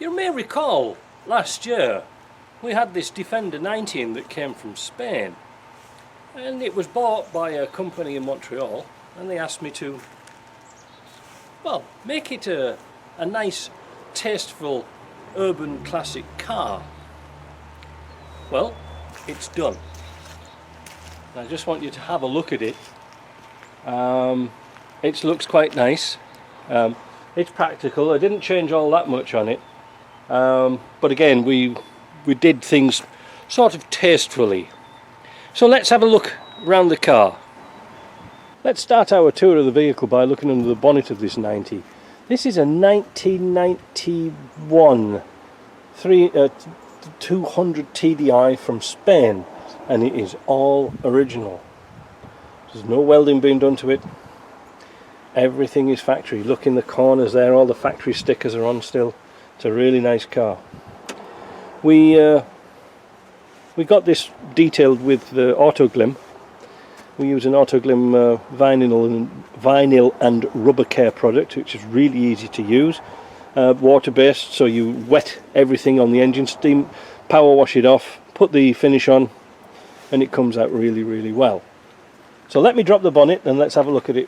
You may recall last year we had this Defender 19 that came from Spain, and it was bought by a company in Montreal, and they asked me to, well, make it a nice, tasteful, urban classic car. Well, it's done. I just want you to have a look at it. It looks quite nice. It's practical. I didn't change all that much on it, but again we did things sort of tastefully. So let's have a look around the car. Let's start our tour of the vehicle by looking under the bonnet of this 90. This is a 1991 200 TDI from Spain, and it is all original. There's no welding being done to it. Everything is factory. Look in the corners there, all the factory stickers are on still. It's a really nice car. We got this detailed with the Autoglim. We use an Autoglim vinyl and rubber care product, which is really easy to use. Water based, so you wet everything on the engine, steam, power wash it off, put the finish on, and it comes out really, really well. So let me drop the bonnet and let's have a look at it,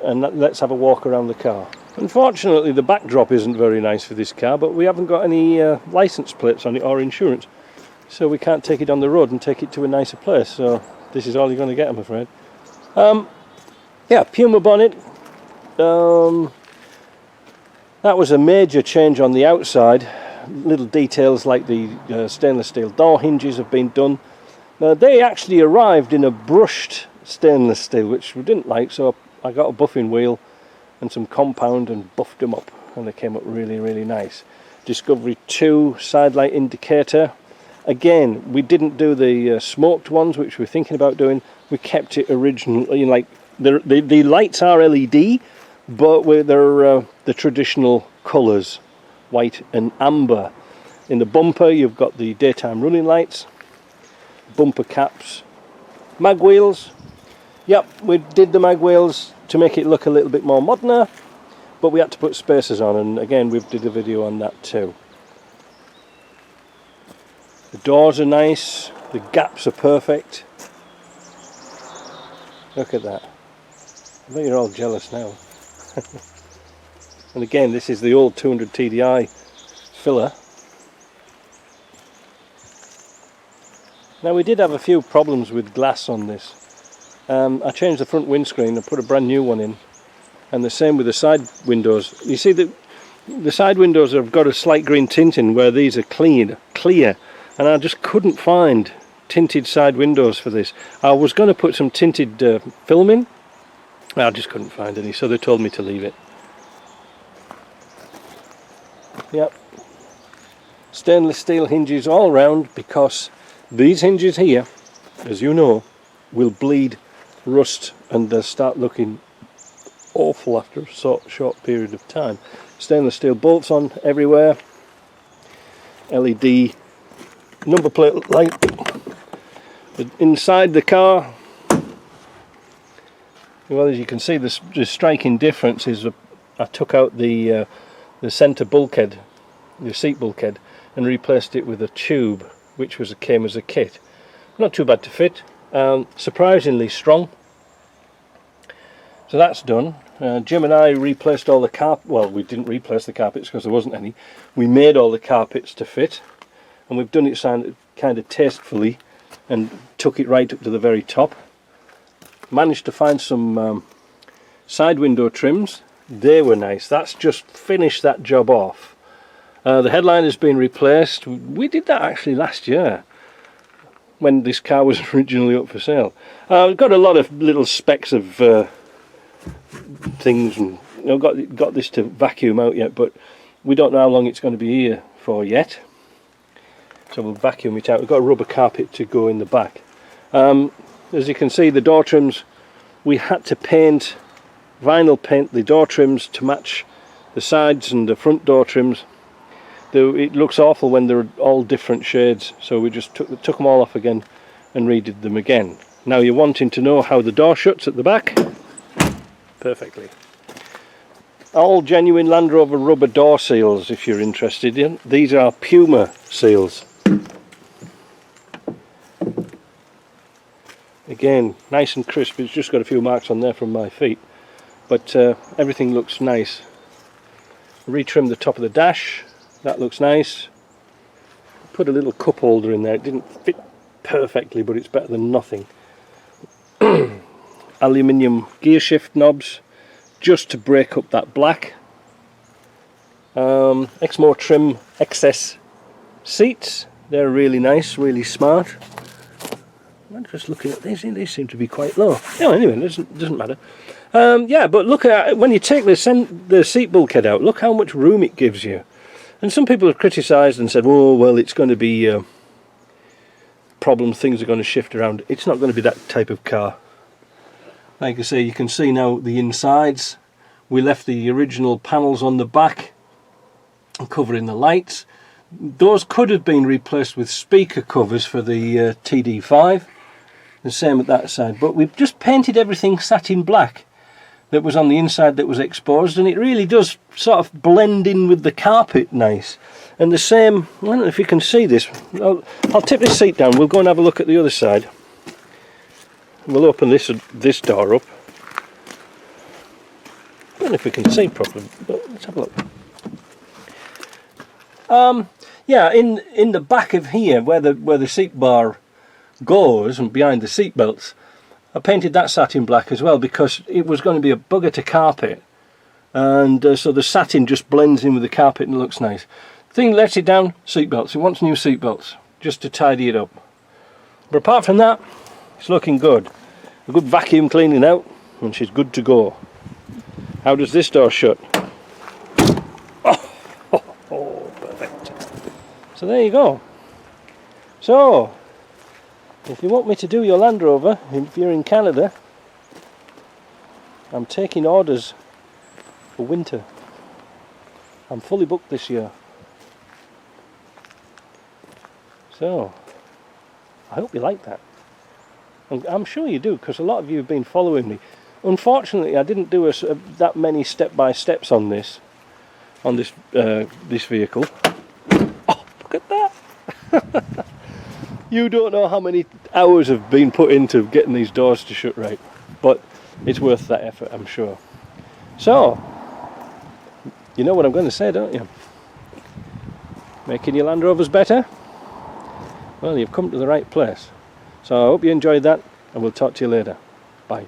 and let's have a walk around the car. Unfortunately the backdrop isn't very nice for this car, but we haven't got any license plates on it or insurance, so we can't take it on the road and take it to a nicer place, so this is all you're going to get, I'm afraid. Yeah, Puma bonnet. That was a major change on the outside. Little details like the stainless steel door hinges have been done. They actually arrived in a brushed stainless steel, which we didn't like, so I got a buffing wheel and some compound and buffed them up, and they came up really, really nice. Discovery 2 side light indicator. Again, we didn't do the smoked ones, which we're thinking about doing. We kept it original, you know, like the lights are LED, but they're the traditional colours, white and amber. In the bumper you've got the daytime running lights, bumper caps, mag wheels. Yep, we did the mag wheels to make it look a little bit more modern, but we had to put spacers on, and again we did a video on that too. The doors are nice, the gaps are perfect. Look at that. I bet you're all jealous now. And again, this is the old 200 TDI filler. Now we did have a few problems with glass on this. I changed the front windscreen and put a brand new one in, and the same with the side windows. You see that the side windows have got a slight green tinting where these are clear, and I just couldn't find tinted side windows for this. I was going to put some tinted film in, I just couldn't find any, so they told me to leave it. Yep, stainless steel hinges all round, because these hinges here, as you know, will bleed, rust, and they'll start looking awful after a short period of time. Stainless steel bolts on everywhere, LED number plate light. Inside the car, well, as you can see, the striking difference is I took out the centre bulkhead, the seat bulkhead, and replaced it with a tube, which came as a kit. Not too bad to fit, surprisingly strong. So that's done. Jim and I replaced all the carpet. Well, we didn't replace the carpets because there wasn't any. We made all the carpets to fit, and we've done it kind of tastefully and took it right up to the very top. Managed to find some side window trims. They were nice. That's just finished that job off. The headline has been replaced. We did that actually last year when this car was originally up for sale. We've got a lot of little specks of things, and I've got this to vacuum out yet, but we don't know how long it's going to be here for yet, so we'll vacuum it out. We've got a rubber carpet to go in the back. As you can see, the door trims, we had to vinyl paint the door trims to match the sides and the front door trims. Though it looks awful when they're all different shades, so we just took them all off again and redid them again. Now you're wanting to know how the door shuts at the back? Perfectly. all genuine Land Rover rubber door seals if you're interested in. These are Puma seals. Again, nice and crisp. It's just got a few marks on there from my feet, but everything looks nice. Retrimmed the top of the dash, that looks nice. Put a little cup holder in there. It didn't fit perfectly, but it's better than nothing. Aluminium gear shift knobs just to break up that black. Exmoor trim excess seats, they're really nice, really smart. I'm just looking at these seem to be quite low. Oh, anyway, it doesn't matter. Yeah, but look at when you take the seat bulkhead out, look how much room it gives you. And some people have criticised and said, oh well, it's going to be problems, things are going to shift around. It's not going to be that type of car. Like I say, you can see now the insides. We left the original panels on the back covering the lights. Those could have been replaced with speaker covers for the TD5. The same at that side, but we've just painted everything satin black that was on the inside that was exposed, and it really does sort of blend in with the carpet nice. And the same, I don't know if you can see this, I'll tip this seat down, we'll go and have a look at the other side. We'll open this door up. I don't know if we can see properly, but let's have a look. Yeah, in the back of here, where the seat bar goes and behind the seat belts, I painted that satin black as well because it was going to be a bugger to carpet, and so the satin just blends in with the carpet and looks nice. Thing lets it down, seat belts. It wants new seat belts just to tidy it up. But apart from that, it's looking good. A good vacuum cleaning out, and she's good to go. How does this door shut? Oh, perfect. So there you go. So if you want me to do your Land Rover, if you're in Canada, I'm taking orders for winter. I'm fully booked this year. So, I hope you like that. And I'm sure you do, because a lot of you have been following me. Unfortunately, I didn't do that many step-by-steps on this vehicle. Oh, look at that! You don't know how many hours have been put into getting these doors to shut right, but it's worth that effort, I'm sure. So, you know what I'm going to say, don't you? Making your Land Rovers better? Well, you've come to the right place. So I hope you enjoyed that, and we'll talk to you later. Bye.